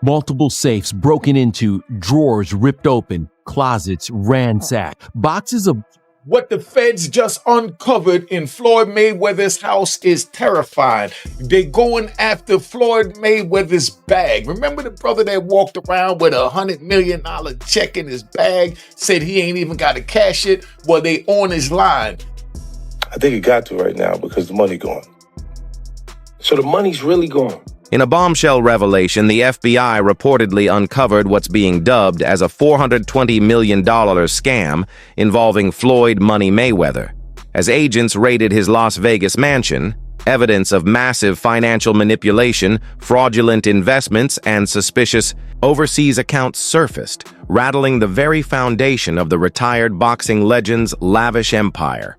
Multiple safes broken into, drawers ripped open, closets ransacked, boxes of... What the feds just uncovered in Floyd Mayweather's house is terrifying. They're going after Floyd Mayweather's bag. Remember the brother that walked around with $100 million check in his bag, said he ain't even got to cash it? Well, they on his line. I think it got to right now because the money gone. So the money's really gone. In a bombshell revelation, the FBI reportedly uncovered what's being dubbed as a $420 million scam involving Floyd Money Mayweather. As agents raided his Las Vegas mansion, evidence of massive financial manipulation, fraudulent investments, and suspicious overseas accounts surfaced, rattling the very foundation of the retired boxing legend's lavish empire.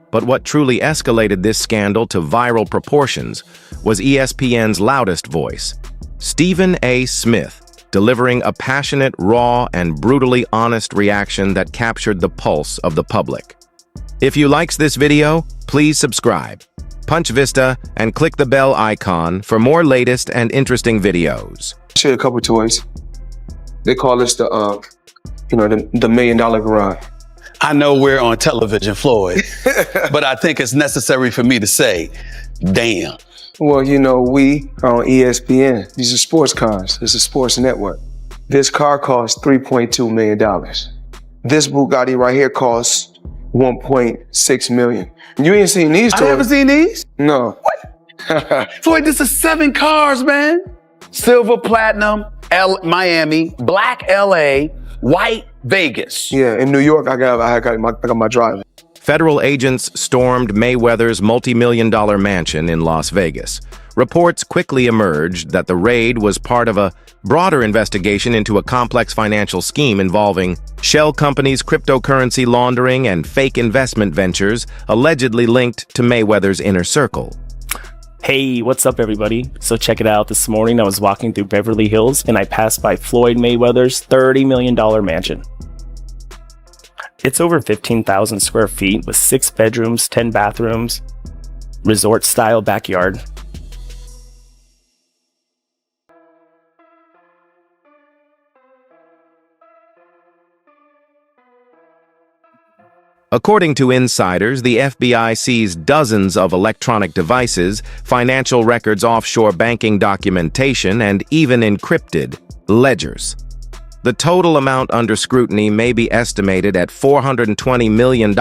But what truly escalated this scandal to viral proportions was ESPN's loudest voice, Stephen A. Smith, delivering a passionate, raw, and brutally honest reaction that captured the pulse of the public. If you liked this video, please subscribe, punch Vista, and click the bell icon for more latest and interesting videos. Show you a couple toys. They call this the $1 million garage. I know we're on television, Floyd, but I think it's necessary for me to say, damn. Well, we are on ESPN. These are sports cars. It's a sports network. This car costs $3.2 million. This Bugatti right here costs $1.6 million. You ain't seen these toys? I haven't seen these? No. What? Floyd, this is 7 cars, man. Silver, platinum, Miami, black LA, white Vegas. Yeah, in New York, I got my driver. Federal agents stormed Mayweather's multi-million-dollar mansion in Las Vegas. Reports quickly emerged that the raid was part of a broader investigation into a complex financial scheme involving shell companies, cryptocurrency laundering, and fake investment ventures allegedly linked to Mayweather's inner circle. Hey, what's up everybody? So check it out, this morning I was walking through Beverly Hills and I passed by Floyd Mayweather's $30 million mansion. It's over 15,000 square feet with 6 bedrooms, 10 bathrooms, resort-style backyard. According to insiders, the FBI seized dozens of electronic devices, financial records, offshore banking documentation, and even encrypted ledgers. The total amount under scrutiny may be estimated at $420 million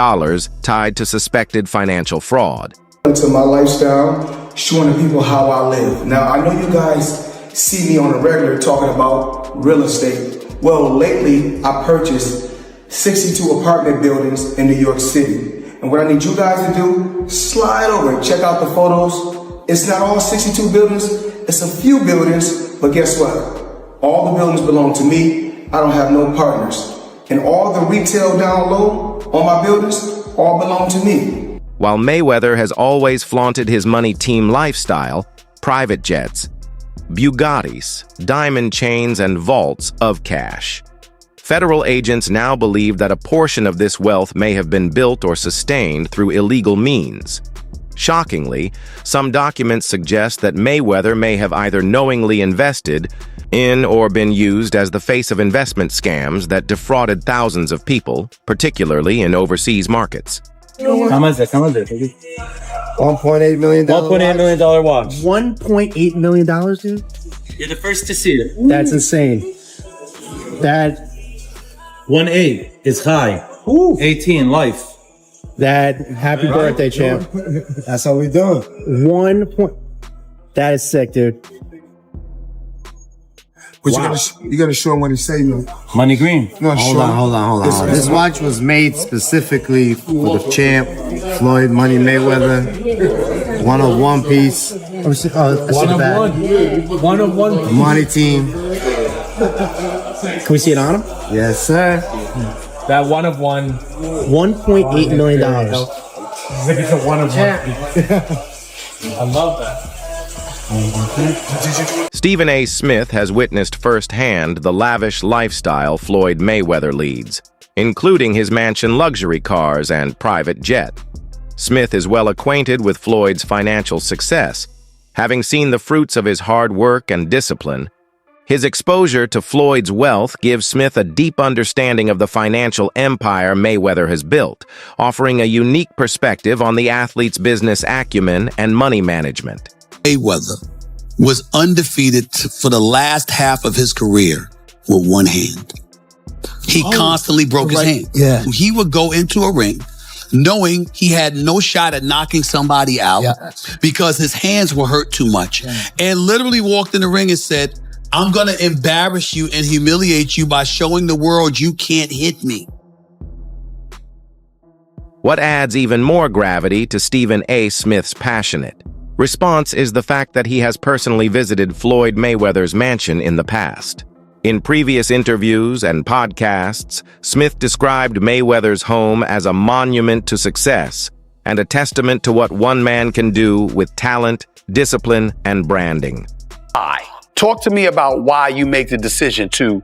tied to suspected financial fraud. To my lifestyle, showing the people how I live. Now, I know you guys see me on a regular talking about real estate. Well, lately, I purchased 62 apartment buildings in New York City. And what I need you guys to do, slide over and check out the photos. It's not all 62 buildings, it's a few buildings, but guess what? All the buildings belong to me. I don't have no partners. And all the retail down low on my buildings all belong to me. While Mayweather has always flaunted his money team lifestyle, private jets, Bugattis, diamond chains, and vaults of cash, federal agents now believe that a portion of this wealth may have been built or sustained through illegal means. Shockingly, some documents suggest that Mayweather may have either knowingly invested in or been used as the face of investment scams that defrauded thousands of people, particularly in overseas markets. How much is it? $1.8 million. $1.8 million watch. $1.8 million, dude? You're the first to see it. That's insane. That 1.8 is high. 18 life. That happy birthday, champ. That's how we doing. That is sick, dude. But you gotta show him what he say, man. Money green. No, Hold on. This watch was made specifically for the champ, Floyd Money Mayweather. 101 piece. One of one. Money team. Can we see it on him? Yes, sir. That one of one. $1.8 million. It's a one of one. I love that. Stephen A. Smith has witnessed firsthand the lavish lifestyle Floyd Mayweather leads, including his mansion luxury cars and private jet. Smith is well acquainted with Floyd's financial success, having seen the fruits of his hard work and discipline. His exposure to Floyd's wealth gives Smith a deep understanding of the financial empire Mayweather has built, offering a unique perspective on the athlete's business acumen and money management. Mayweather was undefeated for the last half of his career with one hand. He constantly broke his hand. Yeah. He would go into a ring knowing he had no shot at knocking somebody out because his hands were hurt too much, and literally walked in the ring and said, I'm going to embarrass you and humiliate you by showing the world you can't hit me. What adds even more gravity to Stephen A. Smith's passionate response is the fact that he has personally visited Floyd Mayweather's mansion in the past. In previous interviews and podcasts, Smith described Mayweather's home as a monument to success and a testament to what one man can do with talent, discipline, and branding. Talk to me about why you make the decision to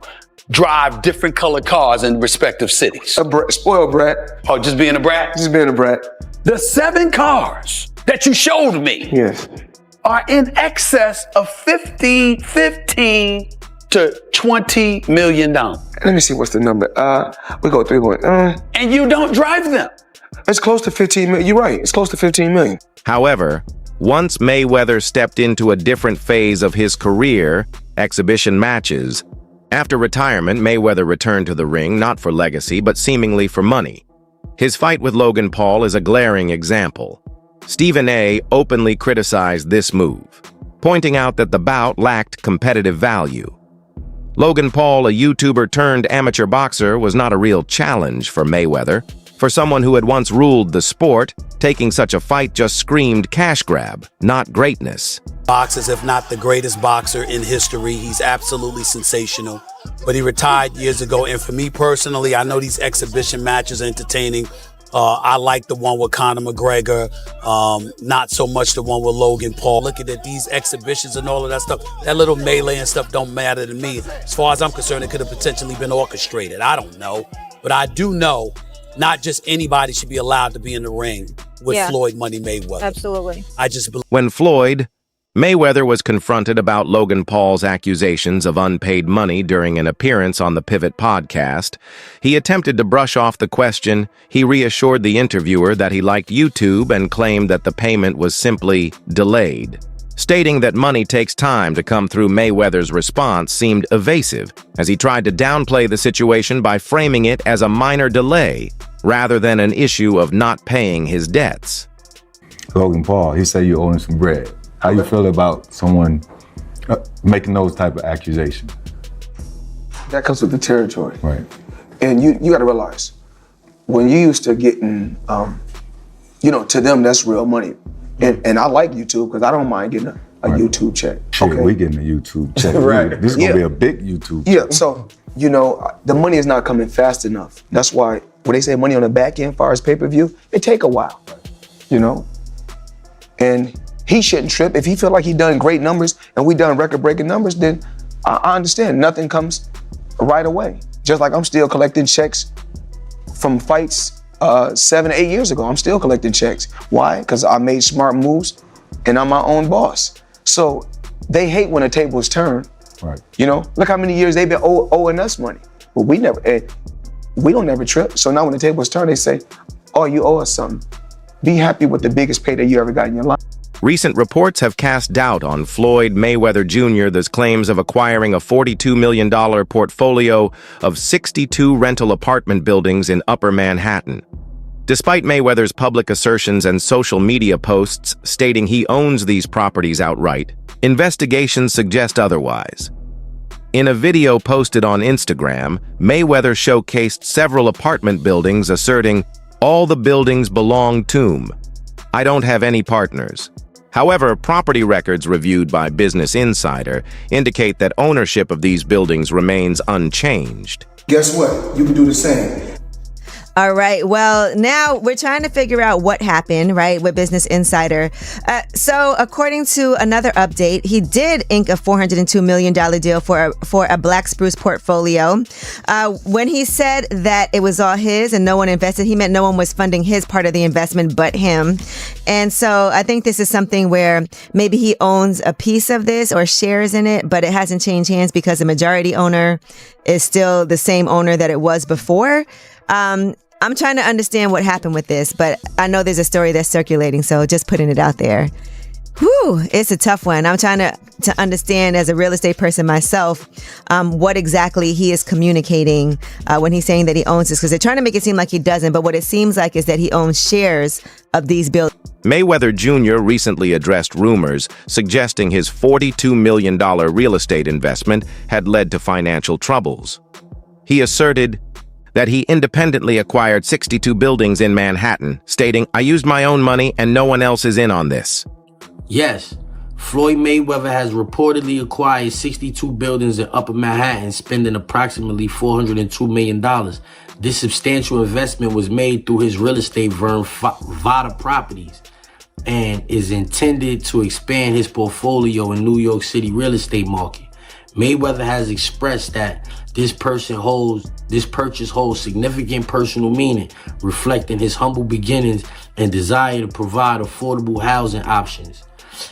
drive different colored cars in respective cities. Spoiled brat. Oh, just being a brat? Just being a brat. The 7 cars that you showed me are in excess of $15 to $20 million. Let me see what's the number. We go 3 and you don't drive them. It's close to 15 million. You're right. It's close to 15 million. However, once Mayweather stepped into a different phase of his career, exhibition matches. After retirement, Mayweather returned to the ring not for legacy, but seemingly for money. His fight with Logan Paul is a glaring example. Stephen A. openly criticized this move, pointing out that the bout lacked competitive value. Logan Paul, a YouTuber turned amateur boxer, was not a real challenge for Mayweather. For someone who had once ruled the sport, taking such a fight just screamed cash grab, not greatness. Boxers, if not the greatest boxer in history. He's absolutely sensational. But he retired years ago, and for me personally, I know these exhibition matches are entertaining. I like the one with Conor McGregor, not so much the one with Logan Paul. Looking at these exhibitions and all of that stuff, that little melee and stuff don't matter to me. As far as I'm concerned, it could have potentially been orchestrated. I don't know. But I do know not just anybody should be allowed to be in the ring with Floyd Money Mayweather. Absolutely. I just believe. When Floyd Mayweather was confronted about Logan Paul's accusations of unpaid money during an appearance on the Pivot podcast, he attempted to brush off the question. He reassured the interviewer that he liked YouTube and claimed that the payment was simply delayed. Stating that money takes time to come through, Mayweather's response seemed evasive as he tried to downplay the situation by framing it as a minor delay rather than an issue of not paying his debts. Logan Paul, he said you owe him some bread. How you feel about someone making those type of accusations? That comes with the territory. Right. And you got to realize, when you used to getting, to them, that's real money. And I like YouTube because I don't mind getting a YouTube check. Shit, we getting a YouTube check. Right. This is going to be a big YouTube check. Yeah, so, the money is not coming fast enough. That's why when they say money on the back end, as far as pay-per-view, it take a while, And he shouldn't trip. If he feel like he done great numbers and we done record-breaking numbers, then I understand. Nothing comes right away. Just like I'm still collecting checks from fights 7 or 8 years ago. I'm still collecting checks. Why? Because I made smart moves and I'm my own boss. So they hate when a table is turned. Right. Look how many years they've been owing us money. But we don't never trip. So now when the table is turned, they say, oh, you owe us something. Be happy with the biggest payday you ever got in your life. Recent reports have cast doubt on Floyd Mayweather Jr.'s claims of acquiring a $42 million portfolio of 62 rental apartment buildings in Upper Manhattan. Despite Mayweather's public assertions and social media posts stating he owns these properties outright, investigations suggest otherwise. In a video posted on Instagram, Mayweather showcased several apartment buildings asserting, "All the buildings belong to me. I don't have any partners." However, property records reviewed by Business Insider indicate that ownership of these buildings remains unchanged. Guess what? You can do the same. All right. Well, now we're trying to figure out what happened, right, with Business Insider. So according to another update, he did ink a $402 million deal for a Black Spruce portfolio. When he said that it was all his and no one invested, he meant no one was funding his part of the investment but him. And so I think this is something where maybe he owns a piece of this or shares in it, but it hasn't changed hands because the majority owner is still the same owner that it was before. I'm trying to understand what happened with this, but I know there's a story that's circulating, so just putting it out there. Whew, it's a tough one. I'm trying to understand as a real estate person myself, what exactly he is communicating when he's saying that he owns this, because they're trying to make it seem like he doesn't, but what it seems like is that he owns shares of these buildings. Mayweather Jr. recently addressed rumors suggesting his $42 million real estate investment had led to financial troubles. He asserted that he independently acquired 62 buildings in Manhattan, stating, "I used my own money and no one else is in on this." Yes, Floyd Mayweather has reportedly acquired 62 buildings in Upper Manhattan, spending approximately $402 million. This substantial investment was made through his real estate firm, Vada Properties, and is intended to expand his portfolio in New York City real estate market. Mayweather has expressed that this purchase holds significant personal meaning, reflecting his humble beginnings and desire to provide affordable housing options.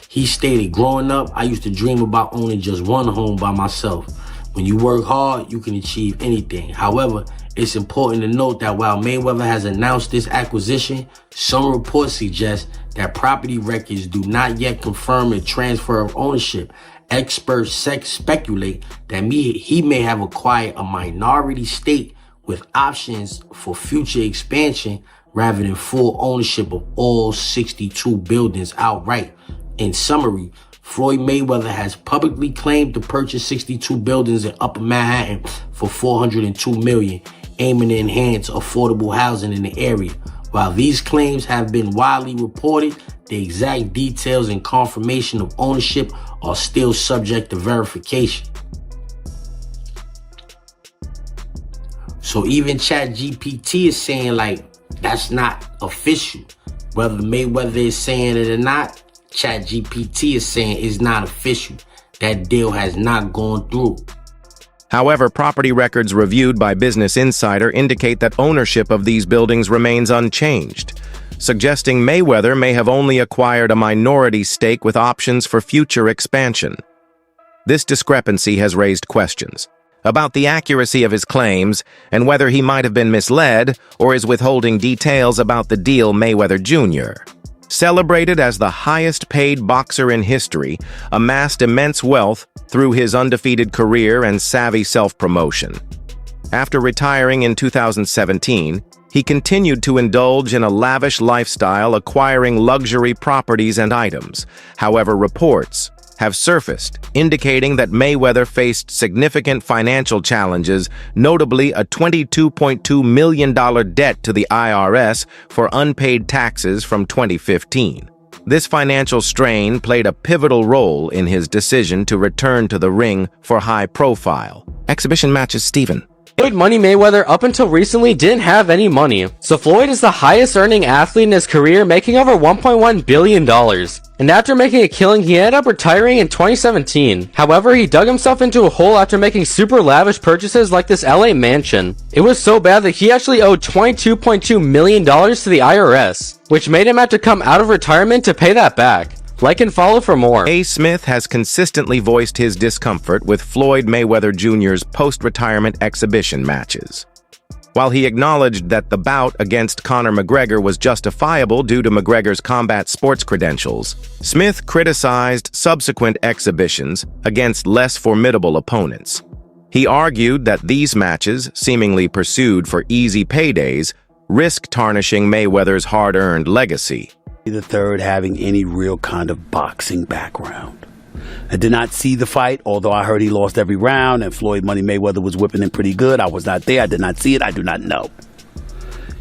He stated, "Growing up, I used to dream about owning just one home by myself. When you work hard, you can achieve anything. However, it's important to note that while Mayweather has announced this acquisition, some reports suggest that property records do not yet confirm a transfer of ownership. Experts speculate that he may have acquired a minority stake with options for future expansion rather than full ownership of all 62 buildings outright. In summary, Floyd Mayweather has publicly claimed to purchase 62 buildings in Upper Manhattan for $402 million, aiming to enhance affordable housing in the area. While these claims have been widely reported, the exact details and confirmation of ownership are still subject to verification. So even ChatGPT is saying like that's not official. Whether Mayweather is saying it or not, ChatGPT is saying it's not official. That deal has not gone through. However, property records reviewed by Business Insider indicate that ownership of these buildings remains unchanged, suggesting Mayweather may have only acquired a minority stake with options for future expansion. This discrepancy has raised questions about the accuracy of his claims and whether he might have been misled or is withholding details about the deal. Mayweather Jr., celebrated as the highest-paid boxer in history, amassed immense wealth through his undefeated career and savvy self-promotion. After retiring in 2017, he continued to indulge in a lavish lifestyle, acquiring luxury properties and items. However, reports have surfaced indicating that Mayweather faced significant financial challenges, notably a $22.2 million debt to the IRS for unpaid taxes from 2015. This financial strain played a pivotal role in his decision to return to the ring for high-profile exhibition matches. Stephen. Floyd Money Mayweather up until recently didn't have any money, so Floyd is the highest earning athlete in his career, making over $1.1 billion. And after making a killing, he ended up retiring in 2017. However, he dug himself into a hole after making super lavish purchases like this LA mansion. It was so bad that he actually owed $22.2 million to the IRS, which made him have to come out of retirement to pay that back. Like and follow for more. A. Smith has consistently voiced his discomfort with Floyd Mayweather Jr.'s post-retirement exhibition matches. While he acknowledged that the bout against Conor McGregor was justifiable due to McGregor's combat sports credentials, Smith criticized subsequent exhibitions against less formidable opponents. He argued that these matches, seemingly pursued for easy paydays, risk tarnishing Mayweather's hard-earned legacy. The third having any real kind of boxing background. I did not see the fight, although I heard he lost every round and Floyd Money Mayweather was whipping him pretty good. I was not there. I did not see it. I do not know.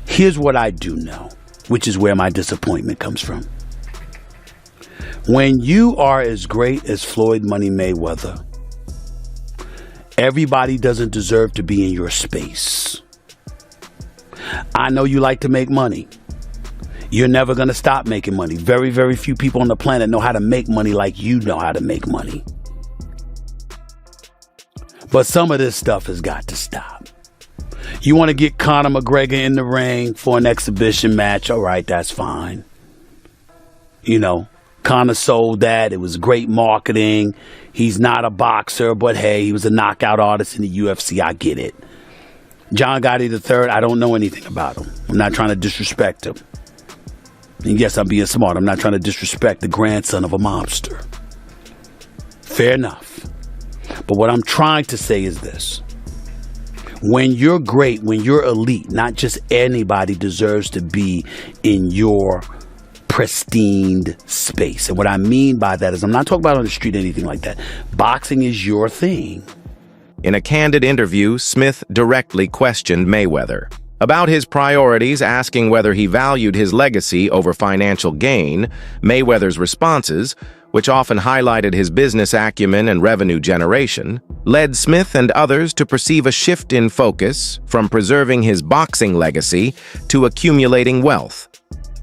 Here's what I do know, which is where my disappointment comes from. When you are as great as Floyd Money Mayweather, everybody doesn't deserve to be in your space. I know you like to make money. You're never going to stop making money. Very, very few people on the planet know how to make money like you know how to make money. But some of this stuff has got to stop. You want to get Conor McGregor in the ring for an exhibition match? All right, that's fine. You know, Conor sold that. It was great marketing. He's not a boxer, but hey, he was a knockout artist in the UFC. I get it. John Gotti III, I don't know anything about him. I'm not trying to disrespect him. And yes, I'm being smart. I'm not trying to disrespect the grandson of a mobster. Fair enough. But what I'm trying to say is this. When you're great, when you're elite, not just anybody deserves to be in your pristine space. And what I mean by that is I'm not talking about on the street or anything like that. Boxing is your thing. In a candid interview, Smith directly questioned Mayweather about his priorities, asking whether he valued his legacy over financial gain. Mayweather's responses, which often highlighted his business acumen and revenue generation, led Smith and others to perceive a shift in focus from preserving his boxing legacy to accumulating wealth.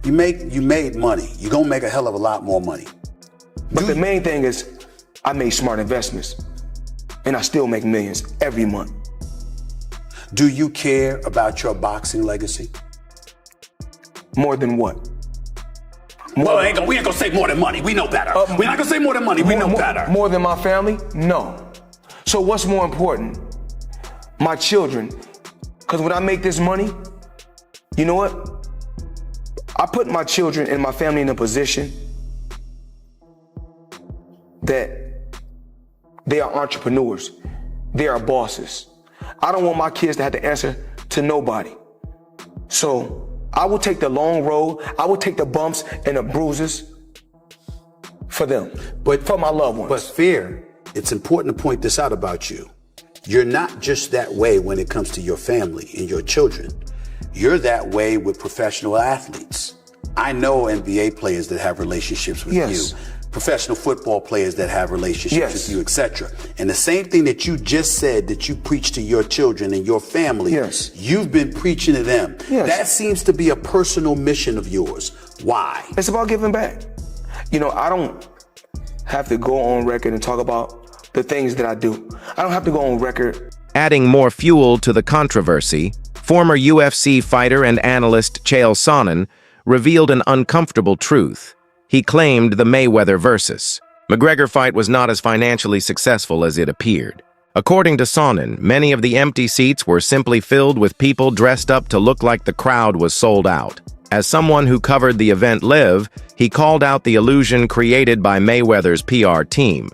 You made money. You're going to make a hell of a lot more money. But the main thing is I made smart investments, and I still make millions every month. Do you care about your boxing legacy? More than what? We ain't gonna say more than money. We know better. We're not gonna say more than money. We know better. More than my family? No. So what's more important? My children. Because when I make this money, you know what? I put my children and my family in a position that they are entrepreneurs. They are bosses. I don't want my kids to have to answer to nobody. So I will take the long road. I will take the bumps and the bruises for them, but for my loved ones. But Fear, it's important to point this out about you. You're not just that way when it comes to your family and your children. You're that way with professional athletes. I know NBA players that have relationships with you. Professional football players that have relationships with you, etc. And the same thing that you just said that you preach to your children and your family, you've been preaching to them. That seems to be a personal mission of yours. Why? It's about giving back. You know, I don't have to go on record and talk about the things that I do. I don't have to go on record. Adding more fuel to the controversy, former UFC fighter and analyst Chael Sonnen revealed an uncomfortable truth. He claimed the Mayweather versus McGregor fight was not as financially successful as it appeared. According to Sonnen, many of the empty seats were simply filled with people dressed up to look like the crowd was sold out. As someone who covered the event live, he called out the illusion created by Mayweather's PR team.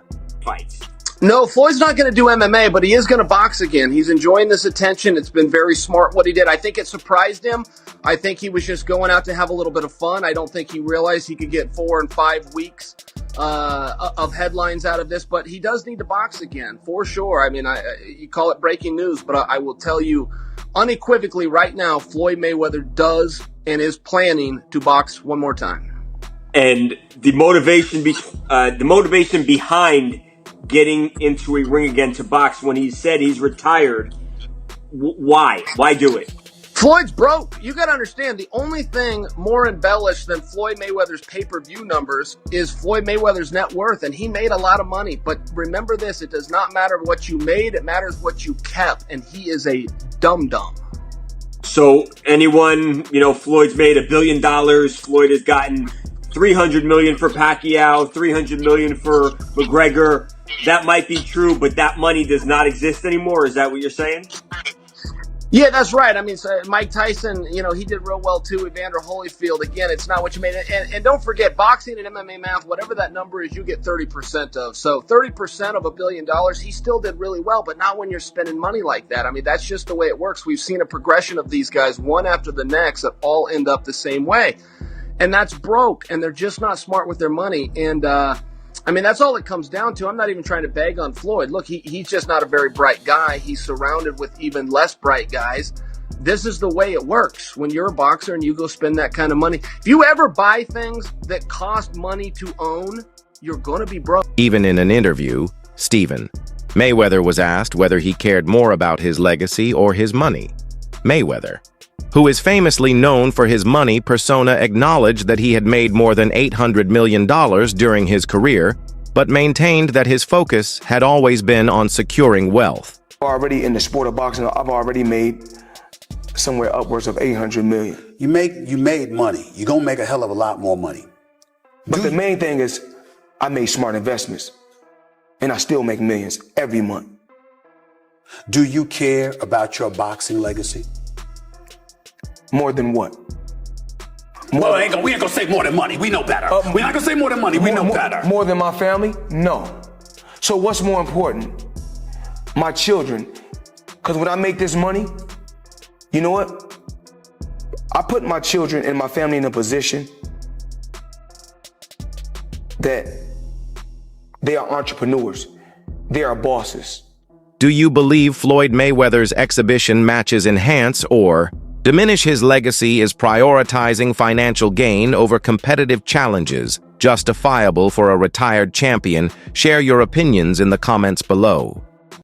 No, Floyd's not going to do MMA, but he is going to box again. He's enjoying this attention. It's been very smart what he did. I think it surprised him. I think he was just going out to have a little bit of fun. I don't think he realized he could get 4 and 5 weeks of headlines out of this, but he does need to box again, for sure. I mean, you call it breaking news, but I will tell you unequivocally right now, Floyd Mayweather does and is planning to box one more time. And the motivation behind getting into a ring again to box when he said he's retired, why? Why do it? Floyd's broke. You got to understand, the only thing more embellished than Floyd Mayweather's pay-per-view numbers is Floyd Mayweather's net worth, and he made a lot of money. But remember this, it does not matter what you made, it matters what you kept, and he is a dum-dum. So anyone, Floyd's made $1 billion. Floyd has gotten $300 million for Pacquiao, $300 million for McGregor. That might be true, but that money does not exist anymore. Is that what you're saying? Yeah, that's right. I mean, so Mike Tyson, he did real well too. Evander Holyfield, again, it's not what you made. And don't forget, boxing and MMA math, whatever that number is, you get 30% of. So 30% of $1 billion, he still did really well, but not when you're spending money like that. I mean, that's just the way it works. We've seen a progression of these guys, one after the next, that all end up the same way. And that's broke, and they're just not smart with their money. And, I mean, that's all it comes down to. I'm not even trying to bag on Floyd. Look, he's just not a very bright guy. He's surrounded with even less bright guys. This is the way it works when you're a boxer and you go spend that kind of money. If you ever buy things that cost money to own, you're going to be broke. Even in an interview, Stephen Mayweather was asked whether he cared more about his legacy or his money. Mayweather who is famously known for his money persona, acknowledged that he had made more than $800 million during his career, but maintained that his focus had always been on securing wealth. Already in the sport of boxing, I've already made somewhere upwards of 800 million. You made money. You're gonna make a hell of a lot more money. But the main thing is I made smart investments and I still make millions every month. Do you care about your boxing legacy? More than what? We ain't gonna say more than money. We know better. We're not gonna say more than money. We know better. More than my family? No. So what's more important? My children. Because when I make this money, you know what? I put my children and my family in a position that they are entrepreneurs. They are bosses. Do you believe Floyd Mayweather's exhibition matches enhance or diminish his legacy is prioritizing financial gain over competitive challenges, justifiable for a retired champion? Share your opinions in the comments below.